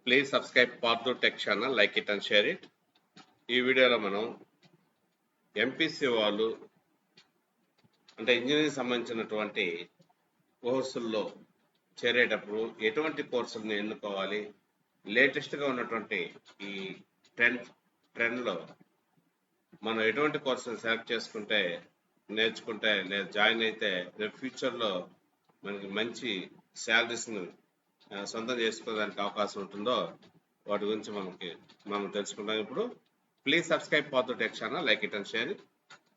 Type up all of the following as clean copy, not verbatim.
Please subscribe Partha tech channel, like it and share it. ఈ వీడియోలో మనం ఎంపీసీ వాళ్ళు అంటే ఇంజనీరింగ్ సంబంధించినటువంటి కోర్సుల్లో చేరేటప్పుడు ఎటువంటి కోర్సులను ఎన్నుకోవాలి, లేటెస్ట్గా ఉన్నటువంటి ఈ ట్రెండ్లో మనం ఎటువంటి కోర్సులు సెలెక్ట్ చేసుకుంటే నేర్చుకుంటే లేదా జాయిన్ అయితే రేపు ఫ్యూచర్లో మనకి మంచి శాలరీస్ని సొంతం చేసుకోవడానికి అవకాశం ఉంటుందో వాటి గురించి మనం తెలుసుకుంటాం. ఇప్పుడు please subscribe Partha tech channel, like it and share it.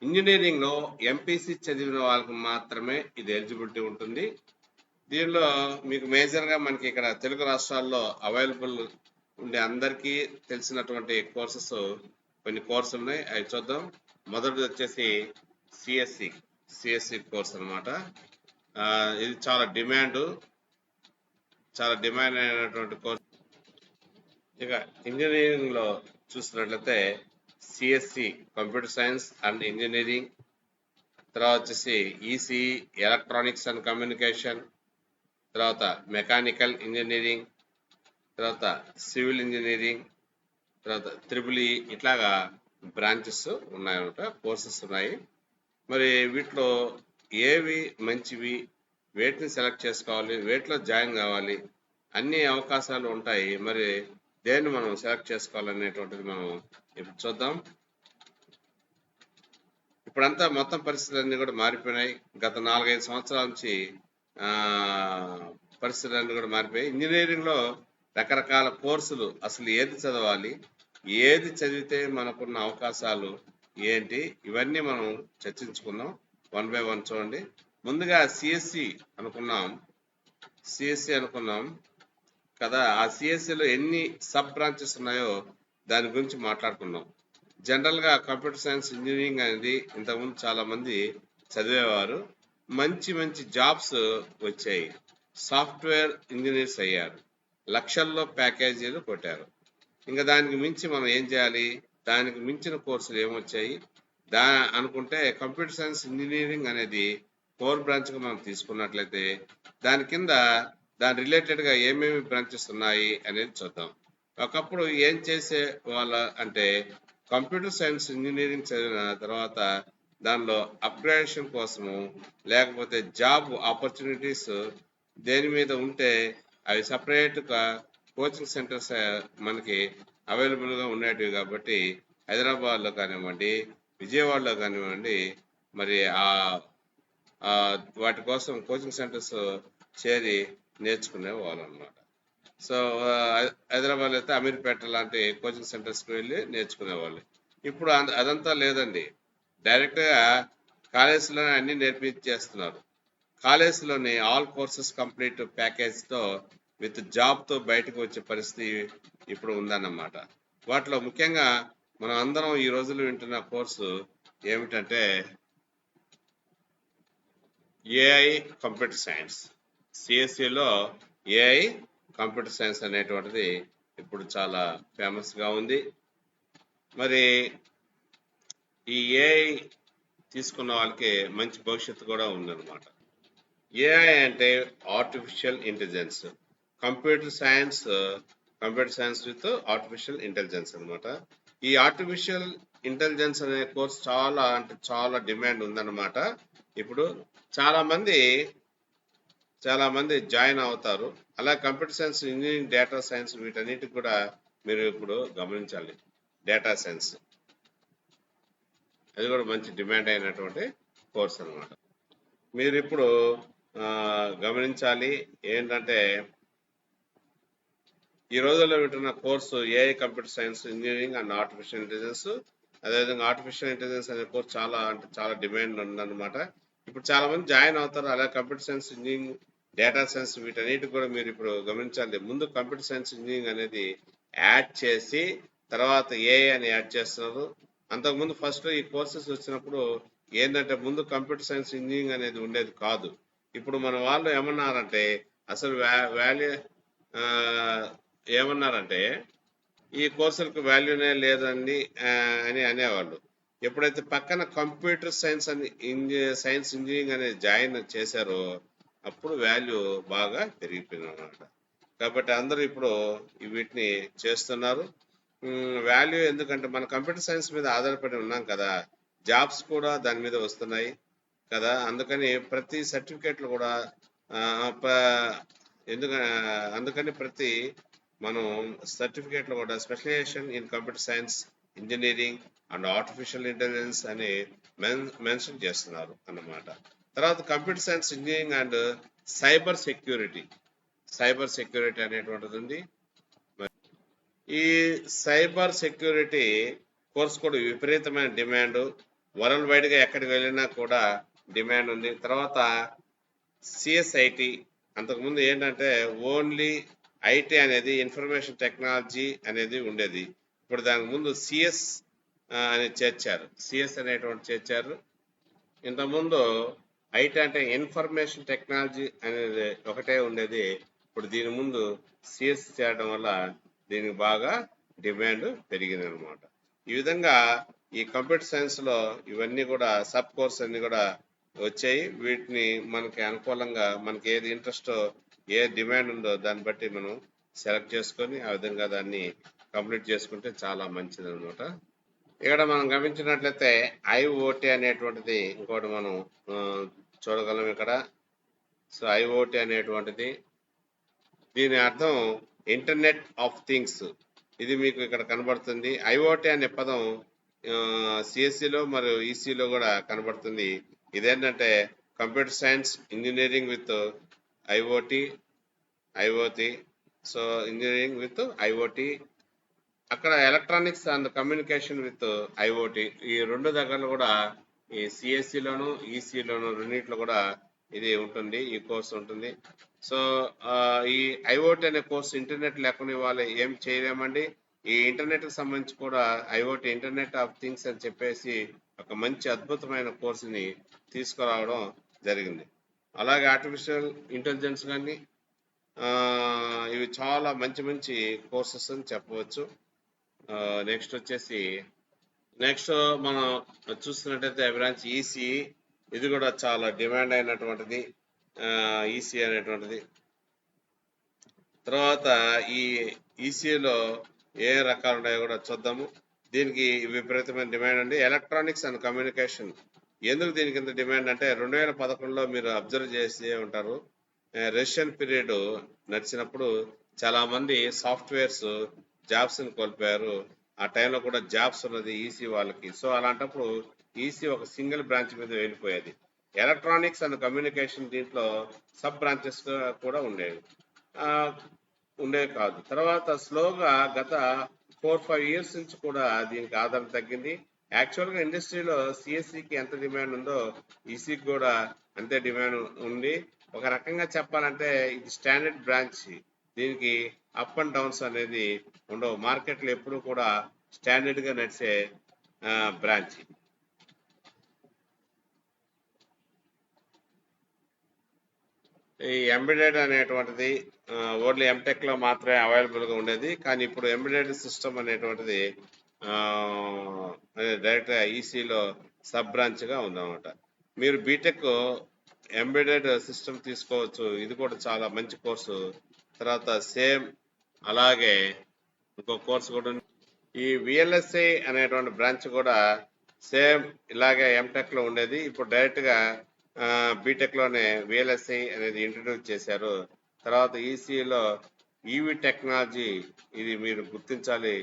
ఇంజనీరింగ్లో ఎంపీసీ చదివిన వాళ్ళకి మాత్రమే ఇది ఎలిజిబిలిటీ ఉంటుంది. దీనిలో మీకు మేజర్గా మనకి ఇక్కడ తెలుగు రాష్ట్రాల్లో అవైలబుల్ ఉండే అందరికీ తెలిసినటువంటి కోర్సెస్ కొన్ని కోర్సులు ఉన్నాయి, అవి చూద్దాం. మొదటిది వచ్చేసి సిఎస్సి కోర్స్ అనమాట. ఇది చాలా డిమాండ్ అయినటువంటి కోర్స్. ఇక ఇంజనీరింగ్లో చూసినట్లయితే CSC computer science and engineering, తర్వాత వచ్చేసి ఈసీ ఎలక్ట్రానిక్స్ అండ్ కమ్యూనికేషన్, తర్వాత మెకానికల్ ఇంజనీరింగ్, తర్వాత సివిల్ ఇంజనీరింగ్, తర్వాత త్రిబుల్ ఈ, ఇట్లాగా బ్రాంచెస్ ఉన్నాయన్నమాట, కోర్సెస్ ఉన్నాయి. మరి వీటిలో ఏవి మంచివి, వేటిని సెలెక్ట్ చేసుకోవాలి, వేటిలో జాయిన్ కావాలి, అన్ని అవకాశాలు ఉంటాయి. మరి దేన్ని మనం సెలెక్ట్ చేసుకోవాలనేటువంటిది మనం ఇప్పుడు చూద్దాం. ఇప్పుడంతా మొత్తం పరిస్థితులన్నీ కూడా మారిపోయినాయి. గత 4-5 సంవత్సరాల నుంచి పరిస్థితులన్నీ కూడా మారిపోయాయి. ఇంజనీరింగ్లో రకరకాల కోర్సులు, అసలు ఏది చదవాలి, ఏది చదివితే మనకున్న అవకాశాలు ఏంటి, ఇవన్నీ మనం చర్చించుకుందాం. 1 by 1 చూడండి. ముందుగా సిఎస్సి అనుకున్నాం కదా. ఆ సిఎస్సిలో ఎన్ని సబ్ బ్రాంచెస్ ఉన్నాయో దాని గురించి మాట్లాడుకున్నాం. జనరల్గా కంప్యూటర్ సైన్స్ ఇంజనీరింగ్ అనేది ఇంతకుముందు చాలా మంది చదివేవారు, మంచి జాబ్స్ వచ్చాయి, సాఫ్ట్వేర్ ఇంజనీర్స్ అయ్యారు, లక్షల్లో ప్యాకేజీలు కొట్టారు. ఇంకా దానికి మించి మనం ఏం చేయాలి, దానికి మించిన కోర్సులు ఏమొచ్చాయి అనుకుంటే కంప్యూటర్ సైన్స్ ఇంజనీరింగ్ అనేది కోర్ బ్రాంచ్గా మనం తీసుకున్నట్లయితే దాని కింద దాని రిలేటెడ్గా ఏమేమి బ్రాంచెస్ ఉన్నాయి అనేది చూద్దాం. ఒకప్పుడు ఏం చేసే వాళ్ళ అంటే కంప్యూటర్ సైన్స్ ఇంజనీరింగ్ చదివిన తర్వాత దానిలో అప్గ్రేడేషన్ కోసము, లేకపోతే జాబ్ ఆపర్చునిటీస్ దేని మీద ఉంటే అవి సపరేట్గా కోచింగ్ సెంటర్స్ మనకి అవైలబుల్గా ఉండేటివి. కాబట్టి హైదరాబాద్లో కానివ్వండి, విజయవాడలో కానివ్వండి, మరి వాటి కోసం కోచింగ్ సెంటర్స్ చేరి నేర్చుకునే వాళ్ళు అనమాట. సో హైదరాబాద్లో అయితే అమీర్పేట లాంటి కోచింగ్ సెంటర్స్కి వెళ్ళి నేర్చుకునేవాళ్ళు. ఇప్పుడు అదంతా లేదండి, డైరెక్ట్గా కాలేజీలోనే అన్ని నేర్పించేస్తున్నారు. కాలేజీలోని ఆల్ కోర్సెస్ కంప్లీట్ ప్యాకేజ్తో విత్ జాబ్తో బయటకు వచ్చే పరిస్థితి ఇప్పుడు ఉందన్నమాట. వాటిలో ముఖ్యంగా మనం అందరం ఈ రోజుల్లో వింటున్న కోర్సు ఏమిటంటే ఏఐ కంప్యూటర్ సైన్స్. సిఎస్సిలో ఏఐ కంప్యూటర్ సైన్స్ అనేటువంటిది ఇప్పుడు చాలా ఫేమస్గా ఉంది. మరి ఈ ఏఐ తీసుకున్న వాళ్ళకి మంచి భవిష్యత్తు కూడా ఉందన్నమాట. ఏఐ అంటే artificial intelligence, computer science with artificial intelligence అనమాట. ఈ ఆర్టిఫిషియల్ ఇంటెలిజెన్స్ అనే కోర్స్ చాలా డిమాండ్ ఉందన్నమాట. ఇప్పుడు చాలా మంది జాయిన్ అవుతారు. అలా computer science, engineering, data science, వీటన్నిటికి కూడా మీరు ఇప్పుడు గమనించాలి. డేటా సైన్స్ అది కూడా మంచి డిమాండ్ అయినటువంటి కోర్స్ అనమాట. మీరు ఇప్పుడు గమనించాలి ఏంటంటే ఈ రోజుల్లో వింటున్న course AI computer science engineering and artificial intelligence. అదేవిధంగా ఆర్టిఫిషియల్ ఇంటెలిజెన్స్ అనే కోర్స్ చాలా డిమాండ్ ఉందన్నమాట. ఇప్పుడు చాలా మంది జాయిన్ అవుతారు. అలాగే computer science, engineering, data science, వీటన్నిటికి కూడా మీరు ఇప్పుడు గమనించాలి. ముందు కంప్యూటర్ సైన్స్ ఇంజనీరింగ్ అనేది యాడ్ చేసి తర్వాత ఏఐ అని యాడ్ చేస్తున్నారు. అంతకుముందు ఫస్ట్ ఈ కోర్సెస్ వచ్చినప్పుడు ఏంటంటే ముందు కంప్యూటర్ సైన్స్ ఇంజనీరింగ్ అనేది ఉండేది కాదు. ఇప్పుడు మన వాళ్ళు ఏమన్నారంటే అసలు ఏమన్నారంటే ఈ కోర్సులకు వాల్యూనే లేదండి అని అనేవాళ్ళు. ఎప్పుడైతే పక్కన కంప్యూటర్ సైన్స్ సైన్స్ ఇంజనీరింగ్ అనేది జాయిన్ చేశారో అప్పుడు వాల్యూ బాగా పెరిగిపోయింది అన్నమాట. కాబట్టి అందరూ ఇప్పుడు వీటిని చేస్తున్నారు. వాల్యూ ఎందుకంటే మన కంప్యూటర్ సైన్స్ మీద ఆధారపడి ఉన్నాం కదా, జాబ్స్ కూడా దాని మీద వస్తున్నాయి కదా, అందుకని ప్రతి సర్టిఫికేట్లు కూడా అందుకని ప్రతి మనం సర్టిఫికేట్లు కూడా specialization in computer science, engineering and artificial intelligence అని మెన్షన్ చేస్తున్నారు అన్నమాట. తర్వాత computer science, engineering and cyber security అనేటువంటిది ఉంది. ఈ సైబర్ సెక్యూరిటీ కోర్స్ కూడా విపరీతమైన డిమాండ్, వరల్డ్ వైడ్ గా ఎక్కడికి వెళ్ళినా కూడా డిమాండ్ ఉంది. తర్వాత సిఎస్ఐటి, అంతకుముందు ఏంటంటే ఓన్లీ ఐటీ అనేది ఇన్ఫర్మేషన్ టెక్నాలజీ అనేది ఉండేది. ఇప్పుడు దానికి ముందు సిఎస్ అని చేర్చారు, సిఎస్ అనేటువంటి చేర్చారు. ఇంతకుముందు ఐటీ అంటే ఇన్ఫర్మేషన్ టెక్నాలజీ అనేది ఒకటే ఉండేది, ఇప్పుడు దీని ముందు సిఎస్ చేయడం వల్ల దీనికి బాగా డిమాండ్ పెరిగింది అనమాట. ఈ విధంగా ఈ కంప్యూటర్ సైన్స్ లో ఇవన్నీ కూడా సబ్ కోర్స్ అన్ని కూడా వచ్చాయి. వీటిని మనకి అనుకూలంగా మనకి ఏది ఇంట్రెస్ట్, ఏ డిమాండ్ ఉందో దాన్ని బట్టి మనం సెలెక్ట్ చేసుకొని ఆ విధంగా దాన్ని కంప్లీట్ చేసుకుంటే చాలా మంచిది అనమాట. ఇక్కడ మనం గమనించినట్లయితే ఐఓటి అనేటువంటిది ఇంకోటి మనం చూడగలం ఇక్కడ. సో ఐఓటి అనేటువంటిది దీని అర్థం ఇంటర్నెట్ ఆఫ్ థింగ్స్. ఇది మీకు ఇక్కడ కనబడుతుంది. ఐఓటి అనే పదం సిఎస్సిలో మరియు ఈసీలో కూడా కనబడుతుంది. ఇదేంటంటే computer science engineering with IoT. So engineering with IoT, అక్కడ electronics and communication with IoT, ఈ రెండు దగ్గరలో కూడా ఈ సిఎస్సిలోను ఈసీలోను రెండింటిలో కూడా ఇది ఉంటుంది, ఈ కోర్స్ ఉంటుంది. సో ఈ ఐఓటి అనే కోర్సు ఇంటర్నెట్ లేకుండా వాళ్ళు ఏం చేయలేమండి. ఈ ఇంటర్నెట్ కి సంబంధించి కూడా ఐఓటి, ఇంటర్నెట్ ఆఫ్ థింగ్స్ అని చెప్పేసి ఒక మంచి అద్భుతమైన కోర్సుని తీసుకురావడం జరిగింది. అలాగే ఆర్టిఫిషియల్ ఇంటెలిజెన్స్ కానీ ఇవి చాలా మంచి మంచి కోర్సెస్ అని చెప్పవచ్చు. నెక్స్ట్ మనం చూస్తున్నట్టయితే బ్రాంచ్ ఈసీ, ఇది కూడా చాలా డిమాండ్ అయినటువంటిది ఈసీ అనేటువంటిది. తర్వాత ఈ ఈసీలో ఏ రకాలు ఉన్నాయో కూడా చూద్దాము. దీనికి విపరీతమైన డిమాండ్ అండి. ఎలక్ట్రానిక్స్ అండ్ కమ్యూనికేషన్, ఎందుకు దీనికి ఇంత డిమాండ్ అంటే 2011లో మీరు అబ్జర్వ్ చేసి ఉంటారు, రష్యన్ పీరియడ్ నడిచినప్పుడు చాలా మంది సాఫ్ట్వేర్స్ జాబ్స్ ని కోల్పోయారు. ఆ టైంలో కూడా జాబ్స్ ఉన్నది ఈసీ వాళ్ళకి. సో అలాంటప్పుడు ఈసీ ఒక సింగిల్ బ్రాంచ్ మీద వెళ్ళిపోయేది. ఎలక్ట్రానిక్స్ అండ్ కమ్యూనికేషన్ దీంట్లో సబ్ బ్రాంచెస్ కూడా ఉండేవి కాదు. తర్వాత స్లోగా గత 4-5 years నుంచి కూడా దీనికి ఆధారం తగ్గింది. యాక్చువల్ గా ఇండస్ట్రీలో సిఎస్సికి ఎంత డిమాండ్ ఉందో ఈసీకి కూడా అంతే డిమాండ్ ఉంది. ఒక రకంగా చెప్పాలంటే ఇది స్టాండర్డ్ బ్రాంచ్, దీనికి అప్ అండ్ డౌన్స్ అనేది ఉండవు. మార్కెట్ లో ఎప్పుడు కూడా స్టాండర్డ్ గా నడిచే బ్రాంచ్. ఈ ఎంబెడెడ్ అనేటువంటిది ఓన్లీ ఎంటెక్ లో మాత్రమే అవైలబుల్ గా ఉండేది, కానీ ఇప్పుడు ఎంబెడెడ్ సిస్టమ్ అనేటువంటిది డైరెక్ట్ గా ఈసీలో సబ్ బ్రాంచ్ గా ఉందన్నమాట. మీరు బీటెక్ ఎంబెడెడ్ సిస్టమ్ తీసుకోవచ్చు, ఇది కూడా చాలా మంచి కోర్సు. తర్వాత సేమ్ అలాగే ఇంకో కోర్సు కూడా ఈ విఎల్ఎస్ఐ అనేటువంటి బ్రాంచ్ కూడా సేమ్ ఇలాగే ఎంటెక్ లో ఉండేది, ఇప్పుడు డైరెక్ట్ గా బీటెక్ లోనే విఎల్ఎస్ఐ అనేది ఇంట్రడ్యూస్ చేశారు. తర్వాత ఈసీలో ఈవీ టెక్నాలజీ, ఇది మీరు గుర్తించాలి.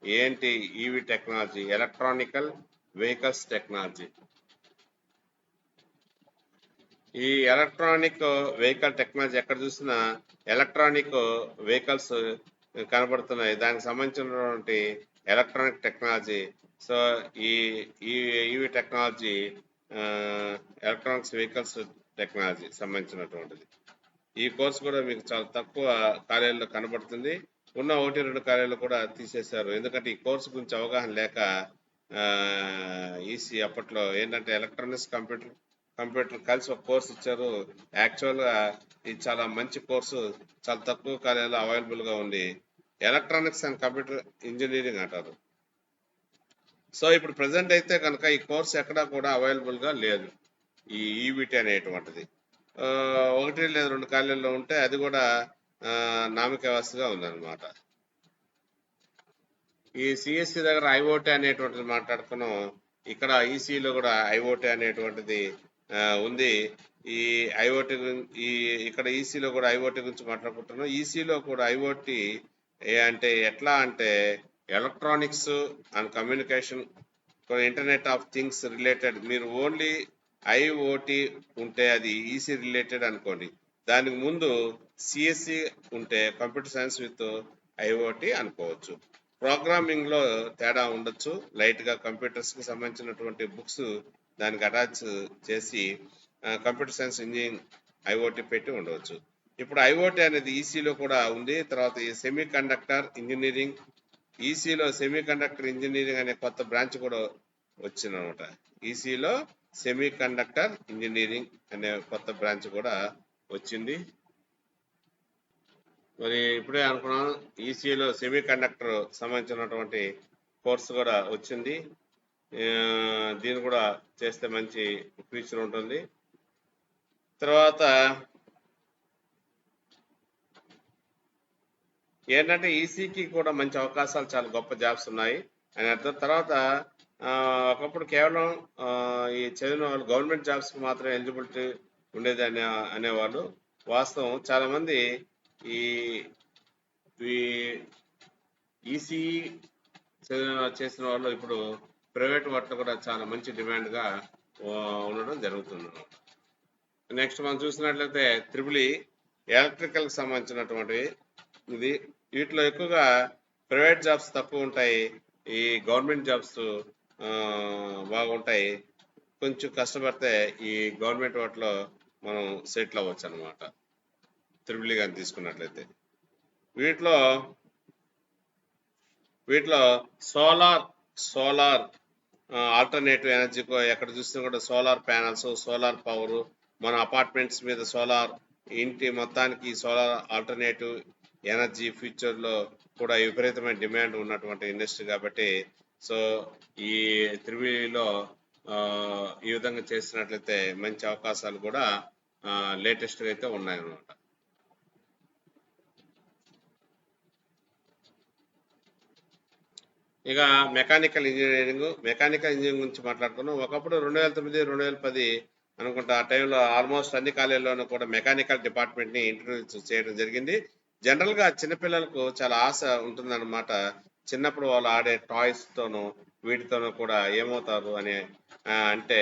ఏంటి EV technology? Electronical vehicles technology. ఈ ఎలక్ట్రానిక్ వెహికల్ టెక్నాలజీ ఎక్కడ చూసినా ఎలక్ట్రానిక్ వెహికల్స్ కనబడుతున్నాయి, దానికి సంబంధించినటువంటి electronic technology. So EV technology electronics vehicles technology సంబంధించినటువంటిది. ఈ కోర్సు కూడా మీకు చాలా తక్కువ కాలేజీలో కనబడుతుంది. ఉన్న 1-2 కాలేజీలు కూడా తీసేశారు, ఎందుకంటే ఈ కోర్సు గురించి అవగాహన లేక. ఈసీ అప్పట్లో ఏంటంటే ఎలక్ట్రానిక్స్ కంప్యూటర్ కలిసి ఒక కోర్సు ఇచ్చారు. యాక్చువల్ గా ఇది చాలా మంచి కోర్సు, చాలా తక్కువ కాలేజీలో అవైలబుల్ గా ఉంది. ఎలక్ట్రానిక్స్ అండ్ కంప్యూటర్ ఇంజనీరింగ్ అంటారు. సో ఇప్పుడు ప్రజెంట్ అయితే కనుక ఈ కోర్స్ ఎక్కడా కూడా అవైలబుల్ గా లేదు, ఈ ఈవిటీ అనేటువంటిది. 1 లేదా 2 కాలేజీల్లో ఉంటే అది కూడా నామకేవాస్తుగా ఉందన్నమాట. ఈ సిఎస్సి దగ్గర ఐఓటీ అనేటువంటిది మాట్లాడుకున్నాం. ఇక్కడ ఈసీలో కూడా ఐఓటీ అనేటువంటిది ఉంది. ఈ ఐఓటీ ఈ ఇక్కడ ఈసీలో కూడా ఐఓటీ గురించి మాట్లాడుకుంటున్నాం. ఈసీలో కూడా ఐఓటీ అంటే ఎట్లా అంటే electronics and communication, internet of things related. మీరు ఓన్లీ ఐఓటీ ఉంటే అది ఈసీ రిలేటెడ్ అనుకోండి. దానికి ముందు సిఎస్సి ఉంటే కంప్యూటర్ సైన్స్ విత్ ఐఓటీ అనుకోవచ్చు. ప్రోగ్రామింగ్ లో తేడా ఉండొచ్చు. లైట్ గా కంప్యూటర్స్ కి సంబంధించినటువంటి బుక్స్ దానికి అటాచ్ చేసి కంప్యూటర్ సైన్స్ ఇంజనీరింగ్ ఐఓటీ పెట్టి ఉండవచ్చు. ఇప్పుడు ఐఓటీ అనేది ఈసీలో కూడా ఉంది. తర్వాత ఈ సెమీ కండక్టర్ ఇంజనీరింగ్, ఈసీలో సెమీ కండక్టర్ ఇంజనీరింగ్ అనే కొత్త బ్రాంచ్ కూడా వచ్చిందనమాట. ఈసీలో సెమీ కండక్టర్ ఇంజనీరింగ్ అనే కొత్త బ్రాంచ్ కూడా వచ్చింది. మరి ఇప్పుడే అనుకున్నాను ఈసీలో సెమీ కండక్టర్ సంబంధించినటువంటి కోర్సు కూడా వచ్చింది. దీన్ని కూడా చేస్తే మంచి ఫ్యూచర్ ఉంటుంది. తర్వాత ఏంటంటే ఈసీకి కూడా మంచి అవకాశాలు, చాలా గొప్ప జాబ్స్ ఉన్నాయి అని అర్థం. తర్వాత ఒకప్పుడు కేవలం ఈ చదివిన వాళ్ళు గవర్నమెంట్ జాబ్స్కి మాత్రమే ఎలిజిబిలిటీ ఉండేది అనేవాళ్ళు. వాస్తవం చాలా మంది ఈ ఈసీ చేసిన వాళ్ళు ఇప్పుడు ప్రైవేట్ వాటిలో కూడా చాలా మంచి డిమాండ్గా ఉండడం జరుగుతుంది. నెక్స్ట్ మనం చూసినట్లయితే త్రిబుల్ ఎలక్ట్రికల్ సంబంధించినటువంటి ఇది. వీటిలో ఎక్కువగా ప్రైవేట్ జాబ్స్ తక్కువ ఉంటాయి, ఈ గవర్నమెంట్ జాబ్స్ బాగుంటాయి. కొంచెం కష్టపడితే ఈ గవర్నమెంట్ వాటిలో మనం సెటిల్ అవ్వచ్చు అనమాట. త్రిబుల్ కానీ తీసుకున్నట్లయితే వీటిలో సోలార్ ఆల్టర్నేటివ్ ఎనర్జీ, ఎక్కడ చూసినా కూడా సోలార్ ప్యానల్స్, సోలార్ పవర్, మన అపార్ట్మెంట్స్ మీద సోలార్, ఇంటి మొత్తానికి సోలార్ ఆల్టర్నేటివ్ ఎనర్జీ ఫ్యూచర్ లో కూడా విపరీతమైన డిమాండ్ ఉన్నటువంటి ఇండస్ట్రీ కాబట్టి, సో ఈ త్రిబుల్లో ఈ విధంగా చేసినట్లయితే మంచి అవకాశాలు కూడా లేటెస్ట్ గా అయితే ఉన్నాయన్నమాట. ఇక మెకానికల్ ఇంజనీరింగ్ గురించి మాట్లాడుకున్నాం. ఒకప్పుడు 2009, 2010 అనుకుంటా ఆ టైంలో ఆల్మోస్ట్ అన్ని కాలేజీల్లోనూ కూడా మెకానికల్ డిపార్ట్మెంట్ ని ఇంట్రడ్యూస్ చేయడం జరిగింది. జనరల్ గా చిన్నపిల్లలకు చాలా ఆశ ఉంటుందన్నమాట. చిన్నప్పుడు వాళ్ళు ఆడే టాయ్స్ తోనూ వీటితోనూ కూడా ఏమవుతారు అని అంటే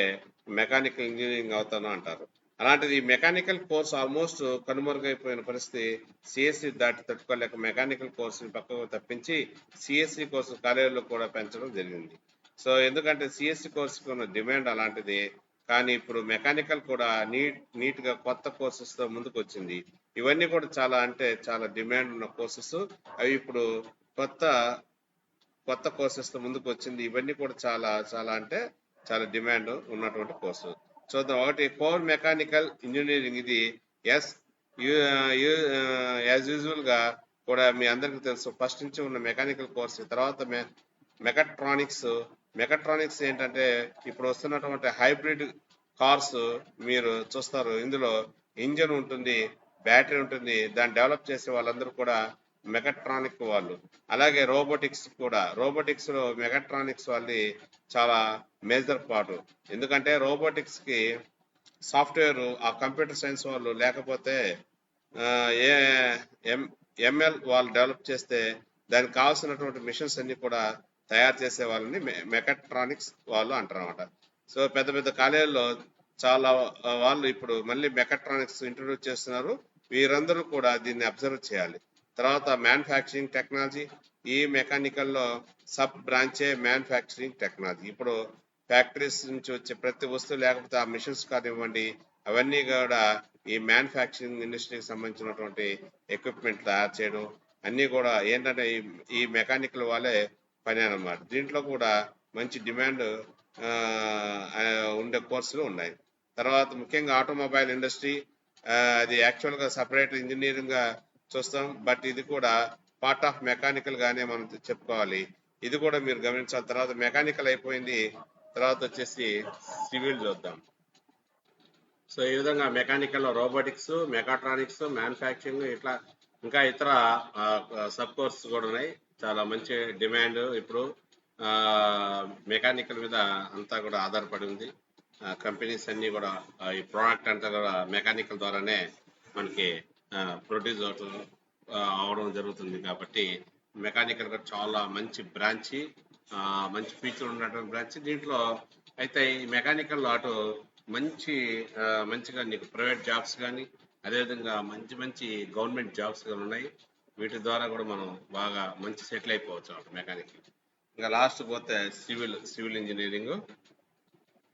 మెకానికల్ ఇంజనీరింగ్ అవుతాను అంటారు. అలాంటిది మెకానికల్ కోర్స్ ఆల్మోస్ట్ కనుమరుగైపోయిన పరిస్థితి. సిఎస్సి దాటి తట్టుకోలేక మెకానికల్ కోర్సుని పక్కకు తప్పించి సిఎస్సి కోర్సు కాలేజీలో కూడా పెంచడం జరిగింది. సో ఎందుకంటే సిఎస్సి కోర్సుకి ఉన్న డిమాండ్ అలాంటిది. కానీ ఇప్పుడు మెకానికల్ కూడా నీట్ గా కొత్త కోర్సెస్ తో ముందుకు వచ్చింది. ఇవన్నీ కూడా చాలా అంటే చాలా డిమాండ్ ఉన్న కోర్సెస్. అవి ఇప్పుడు కొత్త కోర్సెస్ తో ముందుకు వచ్చింది. ఇవన్నీ కూడా చాలా అంటే చాలా డిమాండ్ ఉన్నటువంటి కోర్సు. చూద్దాం. ఒకటి కోర్ మెకానికల్ ఇంజనీరింగ్. ఇది యాజ్ యూజువల్ గా కూడా మీ అందరికీ తెలుసు, ఫస్ట్ నుంచి ఉన్న మెకానికల్ కోర్స్. తర్వాత మెకాట్రానిక్స్ ఏంటంటే ఇప్పుడు వస్తున్నటువంటి హైబ్రిడ్ కార్స్ మీరు చూస్తారు. ఇందులో ఇంజన్ ఉంటుంది, బ్యాటరీ ఉంటుంది. దాన్ని డెవలప్ చేసే వాళ్ళందరూ కూడా మెకాట్రానిక్ వాళ్ళు. అలాగే రోబోటిక్స్ లో మెకాట్రానిక్స్ వాళ్ళది చాలా మేజర్ పార్ట్. ఎందుకంటే రోబోటిక్స్ కి సాఫ్ట్వేర్ ఆ కంప్యూటర్ సైన్స్ వాళ్ళు లేకపోతే ఎంఎల్ వాళ్ళు డెవలప్ చేస్తే దానికి కావాల్సినటువంటి మిషన్స్ అన్ని కూడా తయారు చేసే వాళ్ళని మెకాట్రానిక్స్ వాళ్ళు అంటారు అన్నమాట. సో పెద్ద పెద్ద కాలేజీల్లో చాలా వాళ్ళు ఇప్పుడు మళ్ళీ మెకాట్రానిక్స్ ఇంట్రొడ్యూస్ చేస్తున్నారు. వీరందరూ కూడా దీన్ని అబ్జర్వ్ చేయాలి. తర్వాత మ్యానుఫ్యాక్చరింగ్ టెక్నాలజీ. ఈ మెకానికల్ లో సబ్ బ్రాంచే మ్యానుఫ్యాక్చరింగ్ టెక్నాలజీ. ఇప్పుడు ఫ్యాక్టరీస్ నుంచి వచ్చే ప్రతి వస్తువు, లేకపోతే ఆ మిషన్స్ కానివ్వండి, అవన్నీ కూడా ఈ మ్యానుఫ్యాక్చరింగ్ ఇండస్ట్రీకి సంబంధించినటువంటి ఎక్విప్మెంట్ తయారు చేయడం అన్నీ కూడా ఏంటంటే ఈ మెకానికల్ వాళ్ళే పని అన్నమాట. దీంట్లో కూడా మంచి డిమాండ్ ఉండే కోర్సులు ఉన్నాయి. తర్వాత ముఖ్యంగా ఆటోమొబైల్ ఇండస్ట్రీ. అది యాక్చువల్ గా సపరేట్ ఇంజనీరింగ్ గా చూస్తాం, బట్ ఇది కూడా పార్ట్ ఆఫ్ మెకానికల్ గానే మనం చెప్పుకోవాలి. ఇది కూడా మీరు గమనించాలి. తర్వాత మెకానికల్ అయిపోయింది, తర్వాత వచ్చేసి సివిల్ చూద్దాం. సో ఈ విధంగా మెకానికల్ లో రోబోటిక్స్, మెకాట్రానిక్స్, మ్యానుఫ్యాక్చరింగ్ ఇట్లా ఇంకా ఇతర సబ్ కోర్స్ కూడా ఉన్నాయి. చాలా మంచి డిమాండ్ ఇప్పుడు మెకానికల్ మీద అంతా కూడా ఆధారపడి ఉంది. కంపెనీస్ అన్ని కూడా ఈ ప్రోడక్ట్ అంతా కూడా మెకానికల్ ద్వారానే మనకి ప్రొడ్యూస్ అవడం జరుగుతుంది. కాబట్టి మెకానికల్ కూడా చాలా మంచి బ్రాంచ్, మంచి ఫీచర్ ఉన్నటువంటి బ్రాంచ్. దీంట్లో అయితే ఈ మెకానికల్ అటు మంచిగా నీకు ప్రైవేట్ జాబ్స్ కానీ, అదేవిధంగా మంచి మంచి గవర్నమెంట్ జాబ్స్ కానీ ఉన్నాయి. వీటి ద్వారా కూడా మనం బాగా మంచి సెటిల్ అయిపోవచ్చు అన్నమాట మెకానిక్. ఇంకా లాస్ట్ పోతే సివిల్ ఇంజనీరింగ్.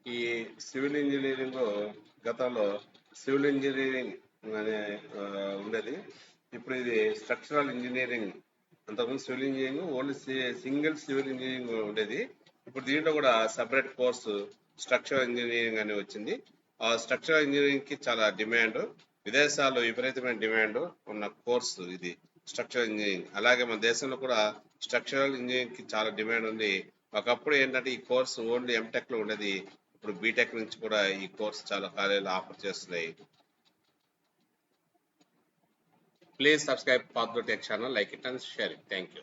ఈ సివిల్ ఇంజనీరింగ్ గతంలో సివిల్ ఇంజనీరింగ్ అనే ఉండేది. ఇప్పుడు ఇది స్ట్రక్చరల్ ఇంజనీరింగ్. అంతకుముందు civil engineering only single civil engineering ఉండేది. ఇప్పుడు దీంట్లో కూడా సపరేట్ కోర్సు స్ట్రక్చరల్ ఇంజనీరింగ్ అని వచ్చింది. ఆ స్ట్రక్చరల్ ఇంజనీరింగ్ కి చాలా డిమాండ్, విదేశాల్లో విపరీతమైన డిమాండ్ ఉన్న కోర్సు ఇది స్ట్రక్చరల్ ఇంజనీరింగ్. అలాగే మన దేశంలో కూడా స్ట్రక్చరల్ ఇంజనీరింగ్ కి చాలా డిమాండ్ ఉంది. ఒకప్పుడు ఏంటంటే ఈ కోర్సు ఓన్లీ ఎంటెక్ లో ఉండేది. ఇప్పుడు బీటెక్ నుంచి కూడా ఈ కోర్స్ చాలా కాలేజీలు ఆఫర్ చేస్తున్నాయి. Please subscribe Path2Tech channel, like it and share it. Thank you.